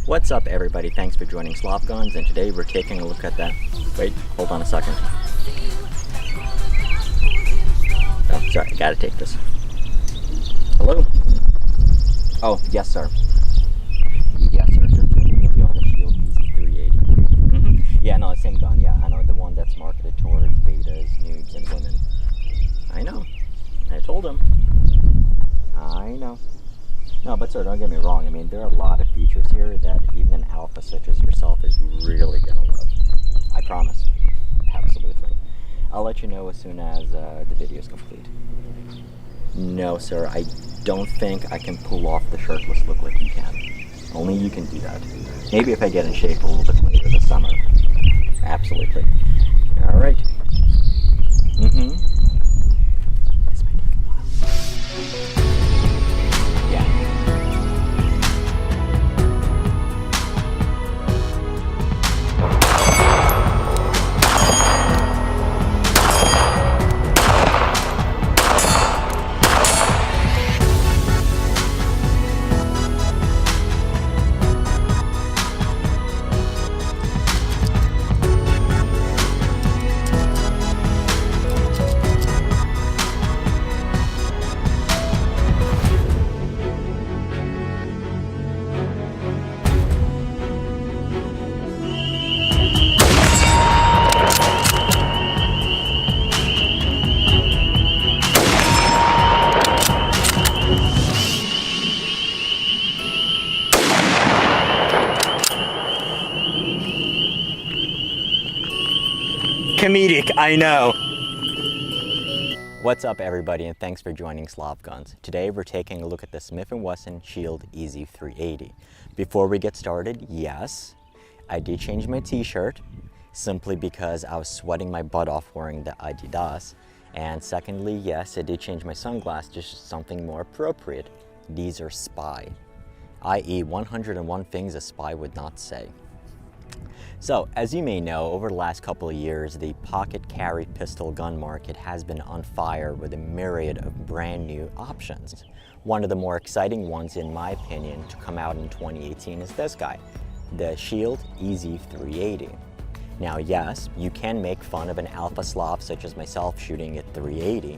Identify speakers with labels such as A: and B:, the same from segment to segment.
A: What's up, everybody? Thanks for joining Slop Guns, and today we're taking a look at that. Wait, hold on a second. Oh, sorry, I gotta take this. Hello? Oh, yes, sir. Yes, sir. Just doing a video on the Shield EZ380. Yeah, no, same gun. Yeah, I know. The one that's marketed towards betas, noobs, and women. I know. I told him. I know. No, but sir, don't get me wrong. I mean, there are a lot of features here that even an alpha such as yourself is really gonna love. I promise. Absolutely. I'll let you know as soon as the video is complete. No, sir, I don't think I can pull off the shirtless look like you can. Only you can do that. Maybe if I get in shape a little bit later this summer. Absolutely. All right. This might take a while. Yeah. Comedic, I know. What's up, everybody, and thanks for joining Slop Guns. Today we're taking a look at the Smith Wesson Shield EZ380. Before we get started, yes, I did change my t-shirt simply because I was sweating my butt off wearing the Adidas. And secondly, yes, I did change my sunglasses to something more appropriate. These are spy, i.e. 101 things a spy would not say. So, as you may know, over the last couple of years, the pocket carry pistol gun market has been on fire with a myriad of brand new options. One of the more exciting ones, in my opinion, to come out in 2018 is this guy, the Shield EZ380. Now, yes, you can make fun of an alpha slop such as myself shooting at 380,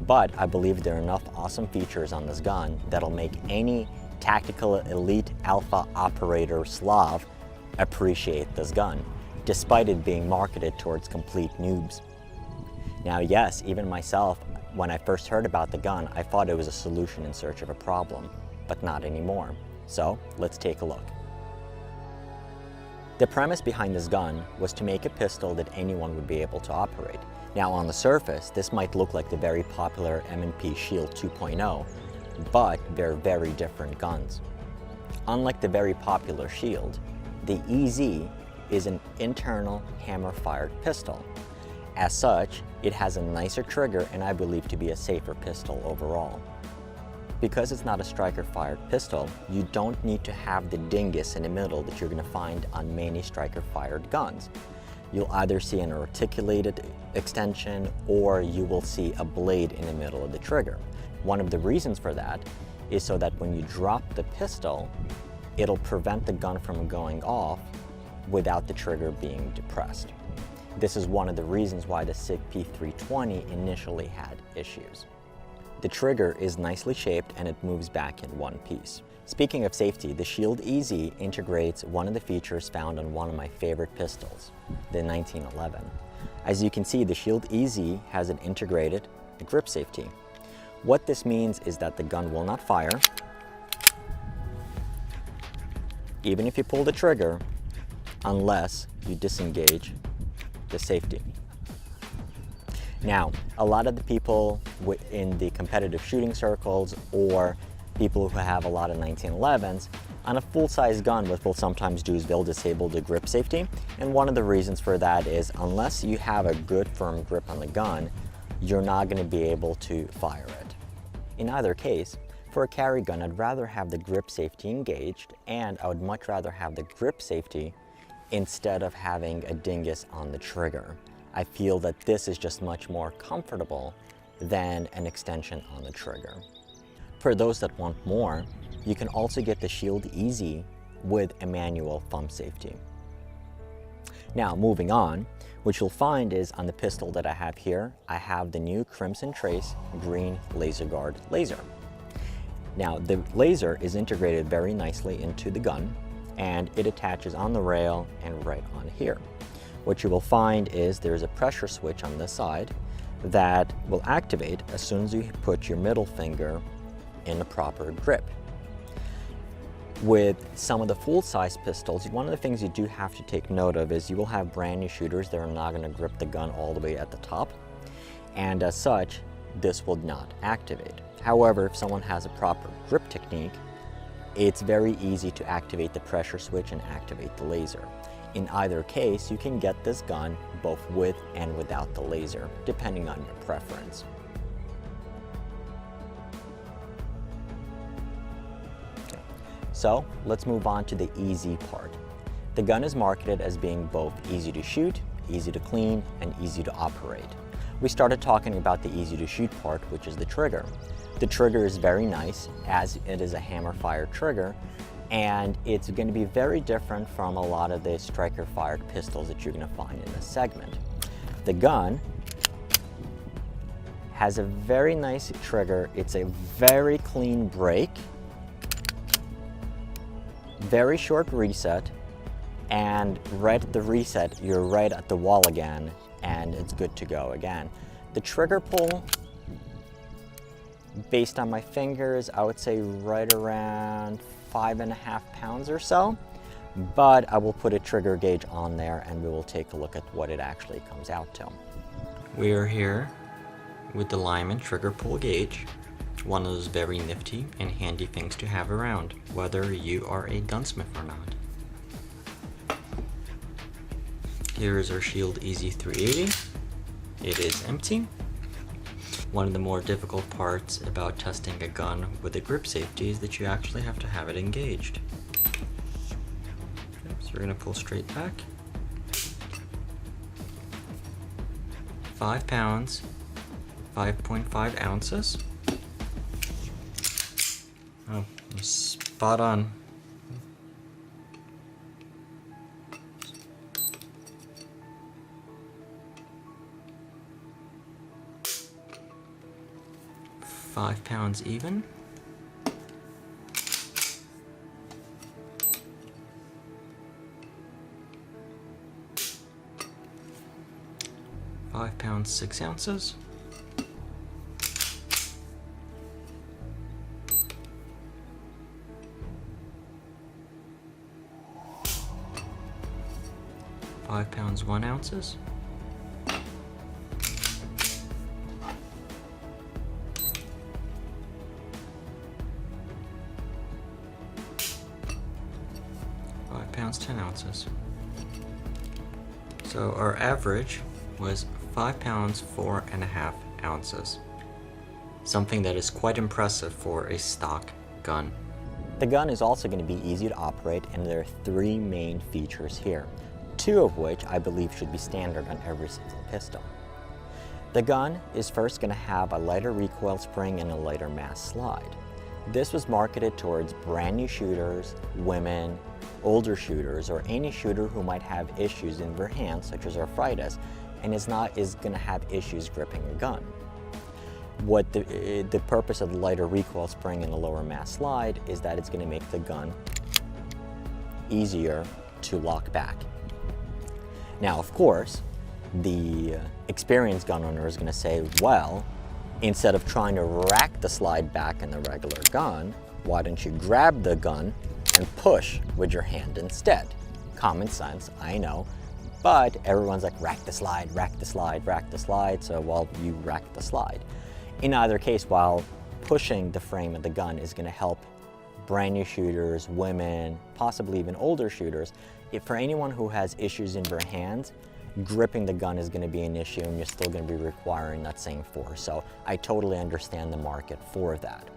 A: but I believe there are enough awesome features on this gun that'll make any tactical elite alpha operator Slav appreciate this gun, despite it being marketed towards complete noobs. Now, yes, even myself, when I first heard about the gun, I thought it was a solution in search of a problem, but not anymore. So, let's take a look. The premise behind this gun was to make a pistol that anyone would be able to operate. Now, on the surface, this might look like the very popular M&P Shield 2.0, but they're very different guns. Unlike the very popular Shield, the EZ is an internal hammer-fired pistol. As such, it has a nicer trigger and I believe to be a safer pistol overall. Because it's not a striker-fired pistol, you don't need to have the dingus in the middle that you're going to find on many striker-fired guns. You'll either see an articulated extension or you will see a blade in the middle of the trigger. One of the reasons for that is so that when you drop the pistol, it'll prevent the gun from going off without the trigger being depressed. This is one of the reasons why the SIG P320 initially had issues. The trigger is nicely shaped and it moves back in one piece. Speaking of safety, the Shield EZ integrates one of the features found on one of my favorite pistols, the 1911. As you can see, the Shield EZ has an integrated grip safety. What this means is that the gun will not fire, even if you pull the trigger, unless you disengage the safety. Now, a lot of the people in the competitive shooting circles or people who have a lot of 1911s, on a full-size gun, what they'll sometimes do is they'll disable the grip safety. And one of the reasons for that is unless you have a good firm grip on the gun, you're not going to be able to fire it. In either case, for a carry gun, I'd rather have the grip safety engaged, and I would much rather have the grip safety instead of having a dingus on the trigger. I feel that this is just much more comfortable than an extension on the trigger. For those that want more, you can also get the Shield EZ with a manual thumb safety. Now moving on, what you'll find is on the pistol that I have here, I have the new Crimson Trace Green Laser Guard laser. Now the laser is integrated very nicely into the gun, and it attaches on the rail and right on here. What you will find is there's a pressure switch on this side that will activate as soon as you put your middle finger in the proper grip. With some of the full-size pistols, one of the things you do have to take note of is you will have brand new shooters that are not going to grip the gun all the way at the top, and as such, this will not activate. However, if someone has a proper grip technique, it's very easy to activate the pressure switch and activate the laser. In either case, you can get this gun both with and without the laser, depending on your preference. Okay. So let's move on to the easy part. The gun is marketed as being both easy to shoot, easy to clean, and easy to operate. We started talking about the easy to shoot part, which is the trigger. The trigger is very nice, as it is a hammer fire trigger, and it's going to be very different from a lot of the striker fired pistols that you're going to find in this segment. The gun has a very nice trigger. It's a very clean break, very short reset, and right at the reset, you're right at the wall again, and it's good to go again. The trigger pull, based on my fingers, I would say right around 5.5 pounds or so, but I will put a trigger gauge on there and we will take a look at what it actually comes out to. We are here with the Lyman trigger pull gauge, one of those very nifty and handy things to have around, whether you are a gunsmith or not. Here is our Shield Easy 380. It is empty. One of the more difficult parts about testing a gun with a grip safety is that you actually have to have it engaged. Okay, so we're going to pull straight back. 5 pounds, 5.5 ounces. Oh, spot on. £5 even. £5 6 ounces. £5 1 ounces. £5 10 ounces. So our average was 5 pounds 4.5 ounces. Something that is quite impressive for a stock gun. The gun is also going to be easy to operate, and there are 3 main features here, 2 of which I believe should be standard on every single pistol. The gun is first going to have a lighter recoil spring and a lighter mass slide. This was marketed towards brand new shooters, women, older shooters, or any shooter who might have issues in their hands, such as arthritis, and is going to have issues gripping a gun. What the purpose of the lighter recoil spring and the lower mass slide is that it's going to make the gun easier to lock back. Now, of course, the experienced gun owner is going to say, well, instead of trying to rack the slide back in the regular gun, why don't you grab the gun and push with your hand instead? Common sense, I know, but everyone's like, rack the slide, rack the slide, rack the slide, so well, you rack the slide. In either case, while pushing the frame of the gun is going to help brand new shooters, women, possibly even older shooters, for anyone who has issues in their hands, gripping the gun is going to be an issue, and you're still going to be requiring that same force. So I totally understand the market for that.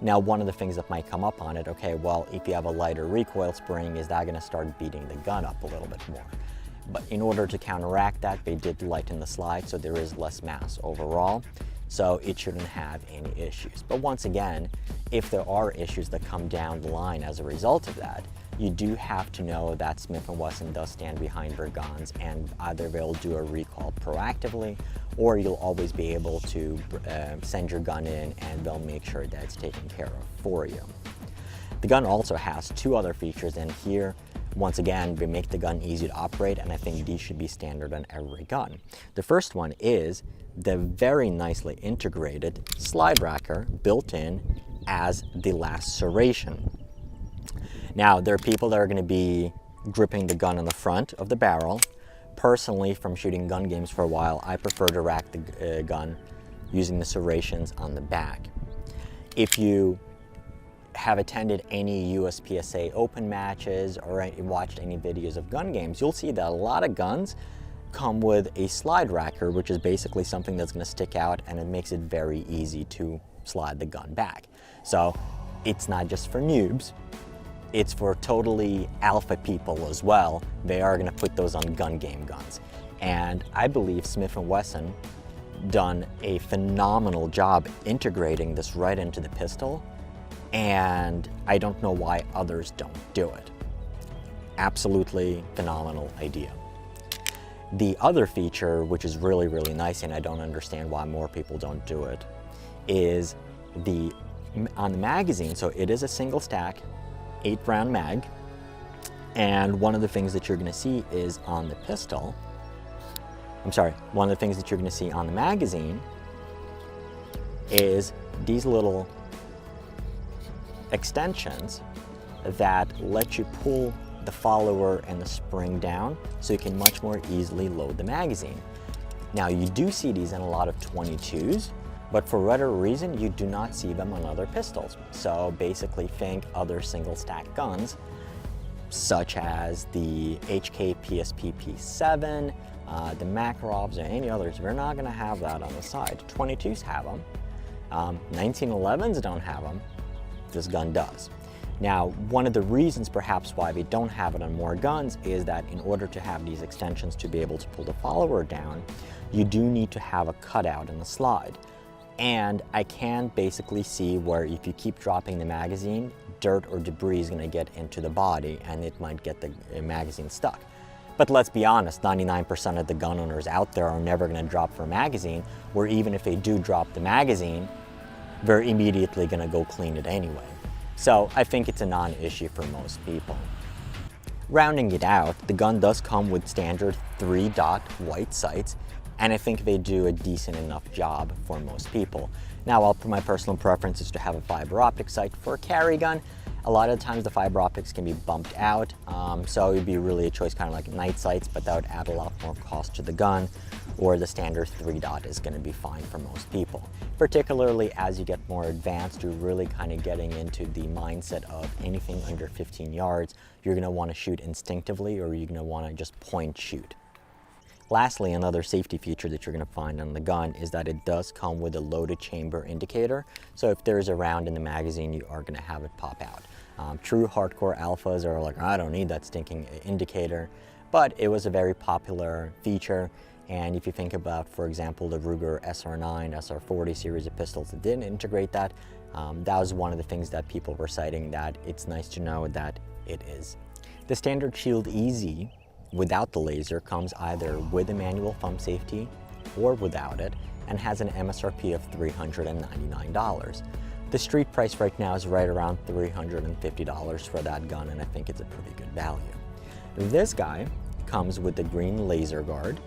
A: Now, one of the things that might come up on it, okay, well, if you have a lighter recoil spring, is that going to start beating the gun up a little bit more? But in order to counteract that, they did lighten the slide, so there is less mass overall. So it shouldn't have any issues. But once again, if there are issues that come down the line as a result of that, you do have to know that Smith & Wesson does stand behind their guns, and either they'll do a recall proactively, or you'll always be able to send your gun in and they'll make sure that it's taken care of for you. The gun also has two other features, and here, once again, they make the gun easy to operate, and I think these should be standard on every gun. The first one is the very nicely integrated slide racker built in as the laceration. Now, there are people that are going to be gripping the gun on the front of the barrel. Personally, from shooting gun games for a while, I prefer to rack the gun using the serrations on the back. If you have attended any USPSA open matches or watched any videos of gun games, you'll see that a lot of guns come with a slide racker, which is basically something that's going to stick out, and it makes it very easy to slide the gun back. So it's not just for noobs, it's for totally alpha people as well. They are going to put those on gun game guns. And I believe Smith & Wesson done a phenomenal job integrating this right into the pistol, and I don't know why others don't do it. Absolutely phenomenal idea. The other feature, which is really, really nice, and I don't understand why more people don't do it, is on the magazine. So it is a single stack, 8-round mag, and one of the things that you're going to see is on the pistol, one of the things that you're going to see on the magazine is these little extensions that let you pull the follower and the spring down so you can much more easily load the magazine. Now, you do see these in a lot of 22s, but for whatever reason, you do not see them on other pistols. So basically think other single stack guns, such as the HK PSP P7, the Makarovs, or any others. They're not gonna have that on the side. 22s have them. 1911s don't have them. This gun does. Now, one of the reasons perhaps why we don't have it on more guns is that in order to have these extensions to be able to pull the follower down, you do need to have a cutout in the slide. And I can basically see where if you keep dropping the magazine, dirt or debris is going to get into the body and it might get the magazine stuck. But let's be honest, 99% of the gun owners out there are never going to drop for a magazine, where even if they do drop the magazine, they're immediately going to go clean it anyway. So I think it's a non-issue for most people. Rounding it out, the gun does come with standard 3-dot white sights, and I think they do a decent enough job for most people. Now, my personal preference is to have a fiber optic sight for a carry gun. A lot of the times the fiber optics can be bumped out, so it'd be really a choice kind of like night sights, but that would add a lot more cost to the gun, or the standard 3-dot is going to be fine for most people. Particularly as you get more advanced, you're really kind of getting into the mindset of anything under 15 yards, you're going to want to shoot instinctively, or you're going to want to just point shoot. Lastly, another safety feature that you're going to find on the gun is that it does come with a loaded chamber indicator. So if there's a round in the magazine, you are going to have it pop out. True hardcore alphas are like, I don't need that stinking indicator, but it was a very popular feature. And if you think about, for example, the Ruger SR9, SR40 series of pistols that didn't integrate that, that was one of the things that people were citing, that it's nice to know that it is. The standard Shield EZ without the laser comes either with a manual thumb safety or without it, and has an MSRP of $399. The street price right now is right around $350 for that gun, and I think it's a pretty good value. This guy comes with the green laser guard,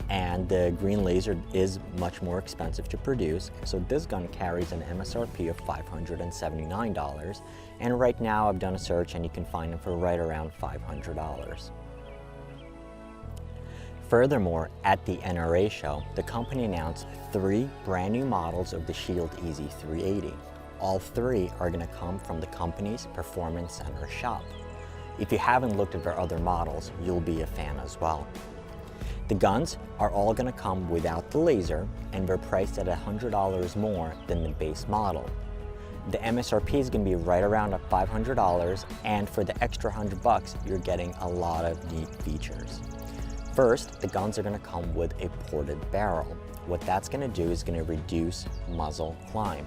A: and the green laser is much more expensive to produce, so this gun carries an MSRP of $579, and right now I've done a search and you can find them for right around $500. Furthermore, at the NRA Show, the company announced 3 brand new models of the Shield EZ380. All 3 are going to come from the company's Performance Center shop. If you haven't looked at their other models, you'll be a fan as well. The guns are all going to come without the laser, and they're priced at $100 more than the base model. The MSRP is going to be right around at $500, and for the extra $100, you're getting a lot of neat features. First, the guns are going to come with a ported barrel. What that's going to do is going to reduce muzzle climb.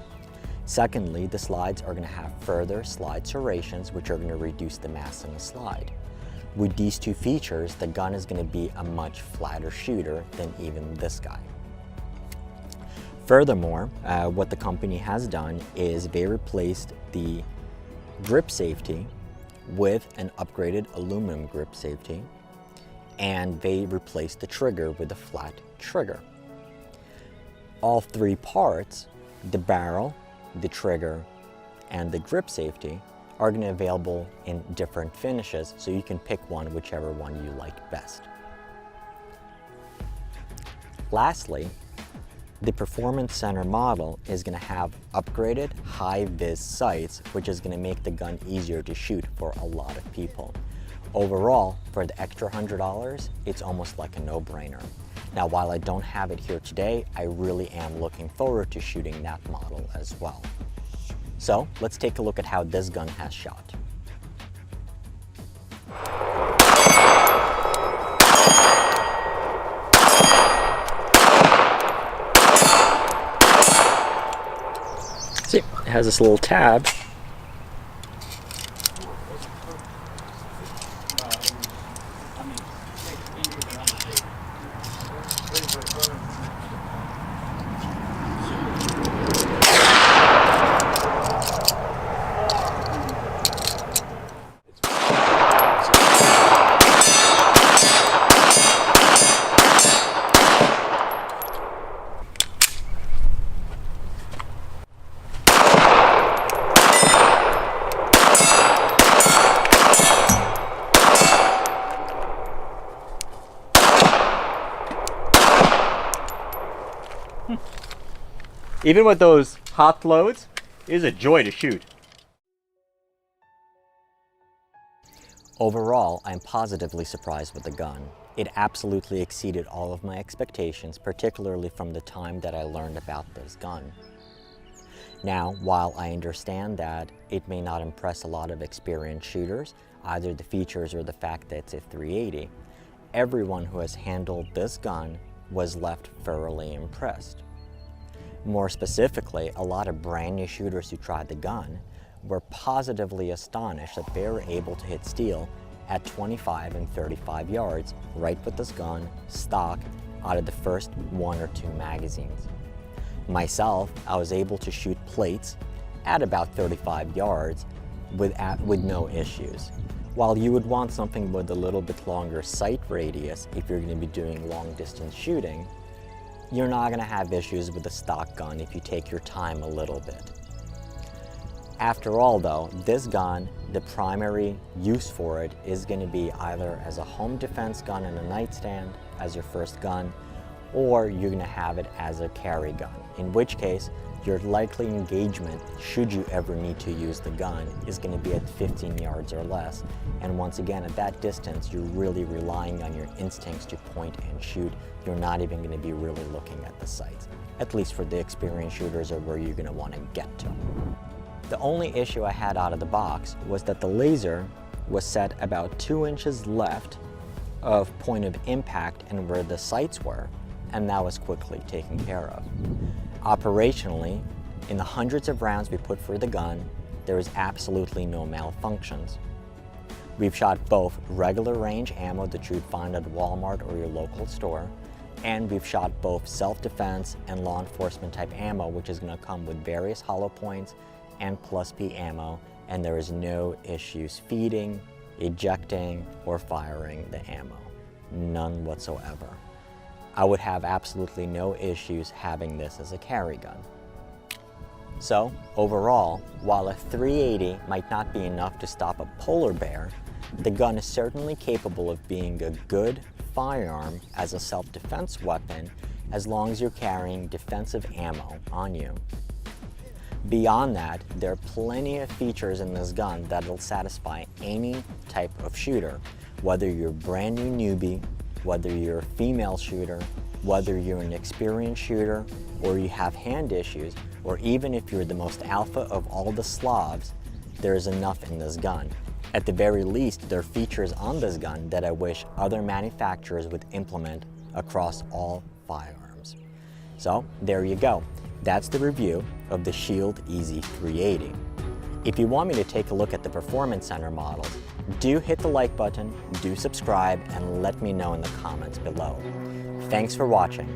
A: Secondly, the slides are going to have further slide serrations, which are going to reduce the mass in the slide. With these two features, the gun is going to be a much flatter shooter than even this guy. Furthermore, what the company has done is they replaced the grip safety with an upgraded aluminum grip safety, and they replaced the trigger with a flat trigger. All three parts, the barrel, the trigger, and the grip safety, are going to be available in different finishes, so you can pick one, whichever one you like best. Lastly, the Performance Center model is going to have upgraded high-vis sights, which is going to make the gun easier to shoot for a lot of people. Overall, for the extra $100, it's almost like a no-brainer. Now, while I don't have it here today, I really am looking forward to shooting that model as well. So, let's take a look at how this gun has shot. See, it has this little tab.
B: Even with those hot loads, it is a joy to shoot.
A: Overall, I'm positively surprised with the gun. It absolutely exceeded all of my expectations, particularly from the time that I learned about this gun. Now, while I understand that it may not impress a lot of experienced shooters, either the features or the fact that it's a 380, everyone who has handled this gun was left thoroughly impressed. More specifically, a lot of brand new shooters who tried the gun were positively astonished that they were able to hit steel at 25 and 35 yards right with this gun, stock, out of the first 1 or 2 magazines. Myself, I was able to shoot plates at about 35 yards with no issues. While you would want something with a little bit longer sight radius if you're going to be doing long distance shooting, you're not going to have issues with the stock gun if you take your time a little bit. After all though, this gun, the primary use for it is going to be either as a home defense gun in a nightstand as your first gun, or you're going to have it as a carry gun, in which case your likely engagement, should you ever need to use the gun, is going to be at 15 yards or less. And once again, at that distance, you're really relying on your instincts to point and shoot. You're not even going to be really looking at the sights, at least for the experienced shooters or where you're going to want to get to. The only issue I had out of the box was that the laser was set about 2 inches left of point of impact and where the sights were, and that was quickly taken care of. Operationally, in the hundreds of rounds we put for the gun, there is absolutely no malfunctions. We've shot both regular range ammo that you'd find at Walmart or your local store, and we've shot both self-defense and law enforcement type ammo, which is going to come with various hollow points and plus P ammo, and there is no issues feeding, ejecting, or firing the ammo. None whatsoever. I would have absolutely no issues having this as a carry gun. So, overall, while a 380 might not be enough to stop a polar bear, the gun is certainly capable of being a good firearm as a self-defense weapon as long as you're carrying defensive ammo on you. Beyond that, there are plenty of features in this gun that will satisfy any type of shooter, whether you're a brand new newbie, whether you're a female shooter, whether you're an experienced shooter, or you have hand issues, or even if you're the most alpha of all the Slavs, there is enough in this gun. At the very least, there are features on this gun that I wish other manufacturers would implement across all firearms. So, there you go. That's the review of the Shield Easy 380. If you want me to take a look at the Performance Center models, do hit the like button, do subscribe, and let me know in the comments below. Thanks for watching.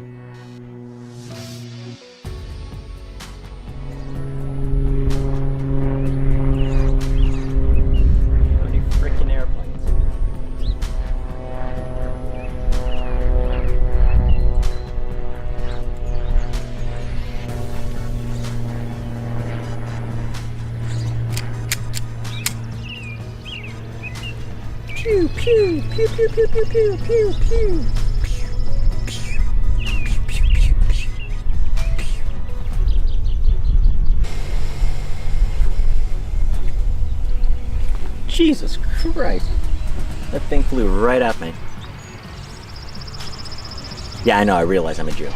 A: How many frickin' airplanes? Pew, pew, pew, pew, pew, pew, pew, pew, pew. Jesus Christ. That thing flew right at me. Yeah, I know, I realize I'm a Jew.